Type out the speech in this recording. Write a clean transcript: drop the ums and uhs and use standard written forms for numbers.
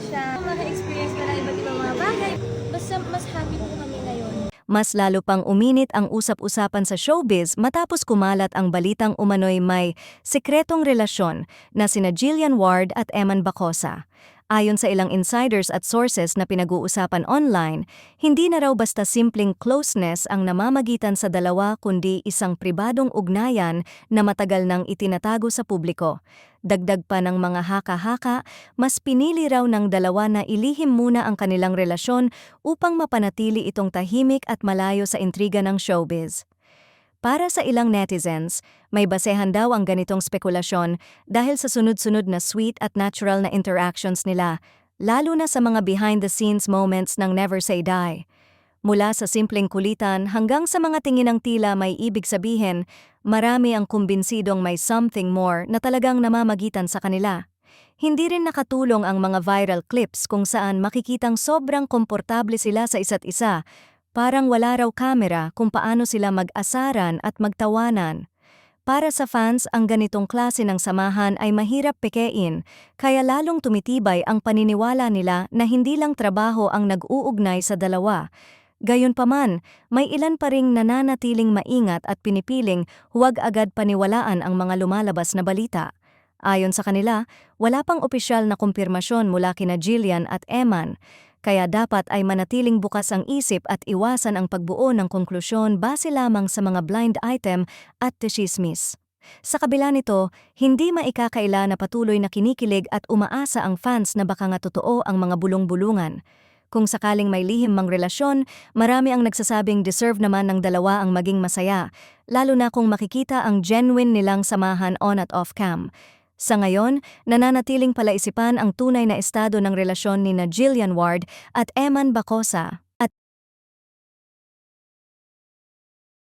siya. Maka-experience ka ng iba't ibang mga bagay. Basta mas happy po kami ngayon. Mas lalo pang uminit ang usap-usapan sa showbiz matapos kumalat ang balitang umano'y may sikretong relasyon na sina Jillian Ward at Eman Bacosa. Ayon sa ilang insiders at sources na pinag-uusapan online, hindi na raw basta simpleng closeness ang namamagitan sa dalawa kundi isang pribadong ugnayan na matagal nang itinatago sa publiko. Dagdag pa ng mga haka-haka, mas pinili raw ng dalawa na ilihim muna ang kanilang relasyon upang mapanatili itong tahimik at malayo sa intriga ng showbiz. Para sa ilang netizens, may basehan daw ang ganitong spekulasyon dahil sa sunod-sunod na sweet at natural na interactions nila, lalo na sa mga behind-the-scenes moments ng Never Say Die. Mula sa simpleng kulitan hanggang sa mga tinginang tila may ibig sabihin, marami ang kumbinsidong may something more na talagang namamagitan sa kanila. Hindi rin nakatulong ang mga viral clips kung saan makikitang sobrang komportable sila sa isa't isa. Parang wala raw kamera kung paano sila mag-asaran at magtawanan. Para sa fans, ang ganitong klase ng samahan ay mahirap pekein, kaya lalong tumitibay ang paniniwala nila na hindi lang trabaho ang nag-uugnay sa dalawa. Gayunpaman, may ilan pa ring nananatiling maingat at pinipiling huwag agad paniwalaan ang mga lumalabas na balita. Ayon sa kanila, wala pang opisyal na kumpirmasyon mula kina Jillian at Eman, kaya dapat ay manatiling bukas ang isip at iwasan ang pagbuo ng konklusyon base lamang sa mga blind item at tsismis. Sa kabila nito, hindi maikakaila na patuloy na kinikilig at umaasa ang fans na baka nga totoo ang mga bulong-bulungan. Kung sakaling may lihim mang relasyon, marami ang nagsasabing deserve naman ng dalawa ang maging masaya, lalo na kung makikita ang genuine nilang samahan on at off cam. Sa ngayon, nananatiling palaisipan ang tunay na estado ng relasyon ni Jillian Ward at Eman Bacosa.